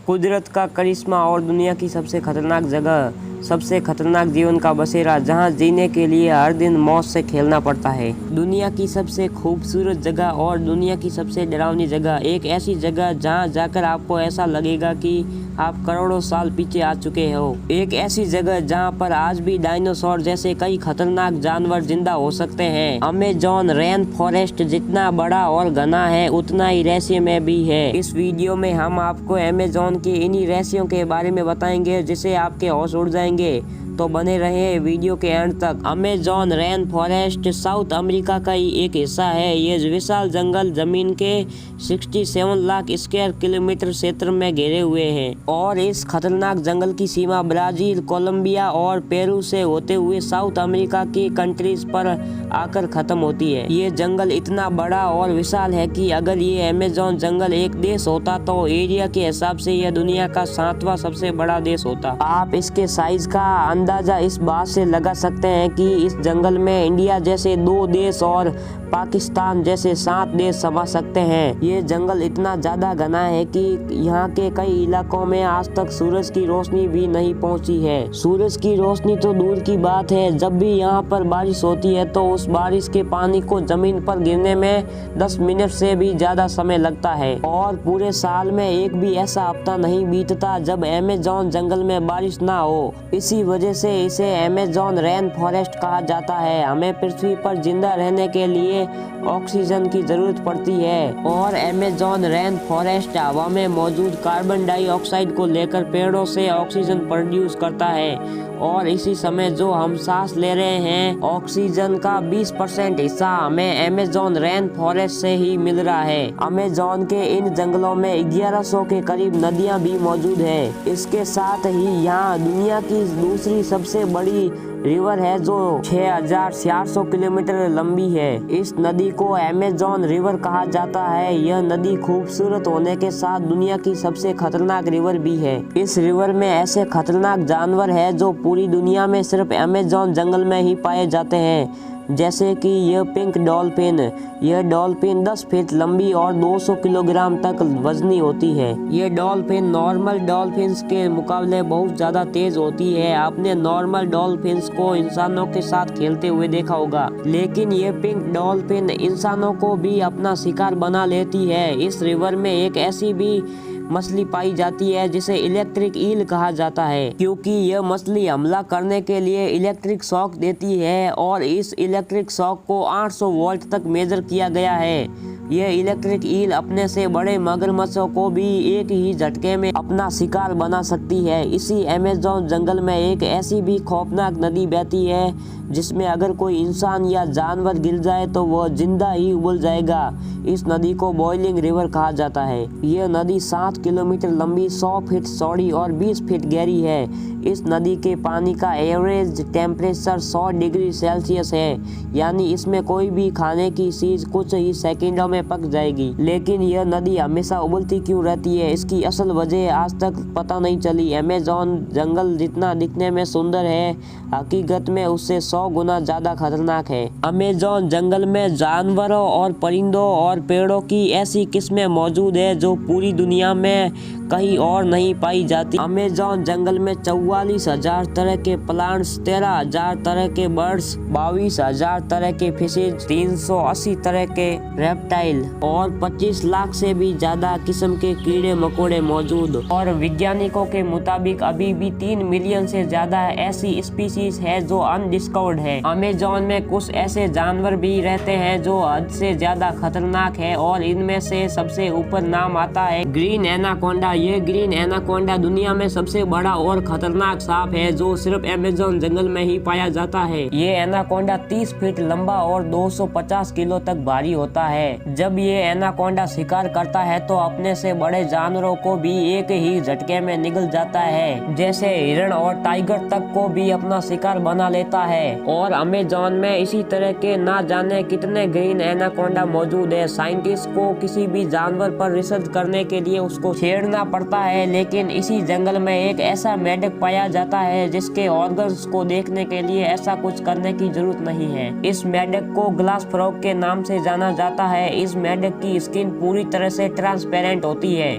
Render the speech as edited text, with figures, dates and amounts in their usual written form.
कुदरत का करिश्मा और दुनिया की सबसे खतरनाक जगह, सबसे खतरनाक जीवन का बसेरा, जहां जीने के लिए हर दिन मौत से खेलना पड़ता है। दुनिया की सबसे खूबसूरत जगह और दुनिया की सबसे डरावनी जगह, एक ऐसी जगह जहां जाकर आपको ऐसा लगेगा कि आप करोड़ों साल पीछे आ चुके हो। एक ऐसी जगह जहां पर आज भी डायनासोर जैसे कई खतरनाक जानवर जिंदा हो सकते हैं। अमेज़न रेन फॉरेस्ट जितना बड़ा और घना है, उतना ही रहस्यमय भी है। इस वीडियो में हम आपको अमेज़न के इन्हीं रहस्यों के बारे में बताएंगे जिससे आपके होश उड़ जाएंगे, तो बने रहे वीडियो के एंड तक। Amazon rain forest south America का ही एक हिस्सा है। ये विशाल जंगल जमीन के 67 लाख स्क्वायर किलोमीटर क्षेत्र में घेरे हुए हैं और इस खतरनाक जंगल की सीमा ब्राजील, कोलंबिया और पेरू से होते हुए साउथ अमेरिका की कंट्रीज पर आकर खत्म होती है। ये जंगल इतना बड़ा और विशाल है कि अगर ये अमेज़न जंगल एक देश होता तो एरिया के हिसाब से यह दुनिया का 7वां सबसे बड़ा देश होता। आप इसके साइज का अंदाजा इस बात से लगा सकते हैं कि इस जंगल में इंडिया जैसे 2 देश और पाकिस्तान जैसे 7 देश समा सकते हैं। ये जंगल इतना ज्यादा घना है कि यहाँ के कई इलाकों में आज तक सूरज की रोशनी भी नहीं पहुँची है। सूरज की रोशनी तो दूर की बात है, जब भी यहाँ पर बारिश होती है तो उस बारिश के पानी को जमीन पर गिरने में 10 मिनट से भी ज्यादा समय लगता है और पूरे साल में एक भी ऐसा हफ्ता नहीं बीतता जब अमेज़न जंगल में बारिश ना हो। इसी वजह से इसे अमेज़न रेन फॉरेस्ट कहा जाता है। हमें पृथ्वी पर जिंदा रहने के लिए ऑक्सीजन की जरूरत पड़ती है और अमेज़न रेन फॉरेस्ट हवा में मौजूद कार्बन डाइऑक्साइड को लेकर पेड़ों से ऑक्सीजन प्रोड्यूस करता है और इसी समय जो हम सांस ले रहे हैं, ऑक्सीजन का 20% हिस्सा हमें अमेज़न रेन फॉरेस्ट से ही मिल रहा है। अमेज़न के इन जंगलों में 1100 के करीब नदियां भी मौजूद है। इसके साथ ही यहाँ दुनिया की दूसरी सबसे बड़ी रिवर है जो 6400 किलोमीटर लंबी है। इस नदी को अमेज़न रिवर कहा जाता है। यह नदी खूबसूरत होने के साथ दुनिया की सबसे खतरनाक रिवर भी है। इस रिवर में ऐसे खतरनाक जानवर है जो पूरी दुनिया में सिर्फ अमेज़न जंगल में ही पाए जाते हैं, जैसे कि यह पिंक डॉल्फिन। यह डॉल्फिन 10 फीट लंबी और 200 किलोग्राम तक वजनी होती है। यह डॉल्फिन नॉर्मल डॉल्फिन्स के मुकाबले बहुत ज्यादा तेज होती है। आपने नॉर्मल डॉल्फिन्स को इंसानों के साथ खेलते हुए देखा होगा, लेकिन यह पिंक डॉल्फिन इंसानों को भी अपना शिकार बना लेती है। इस रिवर में एक ऐसी भी मछली पाई जाती है जिसे इलेक्ट्रिक ईल कहा जाता है, क्योंकि यह मछली हमला करने के लिए इलेक्ट्रिक शॉक देती है और इस इलेक्ट्रिक शॉक को 800 वोल्ट तक मेजर किया गया है। यह इलेक्ट्रिक ईल अपने से बड़े मगरमच्छों को भी एक ही झटके में अपना शिकार बना सकती है। इसी अमेज़न जंगल में एक ऐसी भी खौफनाक नदी बहती है जिसमें अगर कोई इंसान या जानवर गिर जाए तो वह जिंदा ही उबल जाएगा। इस नदी को बॉइलिंग रिवर कहा जाता है। यह नदी 7 किलोमीटर लंबी, 100 फीट चौड़ी और 20 फीट गहरी है। इस नदी के पानी का एवरेज टेम्परेचर 100 डिग्री सेल्सियस है, यानी इसमें कोई भी खाने की चीज कुछ ही सेकंडों में पक जाएगी। लेकिन यह नदी हमेशा उबलती क्यों रहती है, इसकी असल वजह आज तक पता नहीं चली। अमेज़न जंगल जितना दिखने में सुंदर है, हकीकत में उससे 100 गुना ज्यादा खतरनाक है। अमेज़न जंगल में जानवरों और परिंदों और पेड़ों की ऐसी किस्में मौजूद है जो पूरी दुनिया में कहीं और नहीं पाई जाती। अमेज़न जंगल में 44,000 तरह के प्लांट्स, 13,000 तरह के बर्ड्स, 22,000 तरह के फिशेज, 380 तरह के रेप्टाइल और 25 लाख से भी ज्यादा किस्म के कीड़े मकोड़े मौजूद। और वैज्ञानिकों के मुताबिक अभी भी 3 मिलियन से ज्यादा ऐसी स्पीशीज है जो अनडिस्कवर्ड है। अमेज़न में कुछ ऐसे जानवर भी रहते हैं जो हद से ज्यादा खतरनाक है और इनमें से सबसे ऊपर नाम आता है ग्रीन एनाकोंडा। ये ग्रीन एनाकोंडा दुनिया में सबसे बड़ा और खतरनाक सांप है जो सिर्फ अमेज़न जंगल में ही पाया जाता है। ये एनाकोंडा 30 फीट लंबा और 250 किलो तक भारी होता है। जब ये एनाकोंडा शिकार करता है तो अपने से बड़े जानवरों को भी एक ही झटके में निगल जाता है, जैसे हिरण और टाइगर तक को भी अपना शिकार बना लेता है। और अमेज़न में इसी तरह के ना जाने कितने ग्रीन एनाकोंडा मौजूद है। साइंटिस्ट को किसी भी जानवर पर रिसर्च करने के लिए उसको छेड़ना पड़ता है, लेकिन इसी जंगल में एक ऐसा मेढक पाया जाता है जिसके ऑर्गन्स को देखने के लिए ऐसा कुछ करने की जरूरत नहीं है। इस मेढक को ग्लास फ्रॉग के नाम से जाना जाता है। इस मेढक की स्किन पूरी तरह से ट्रांसपेरेंट होती है।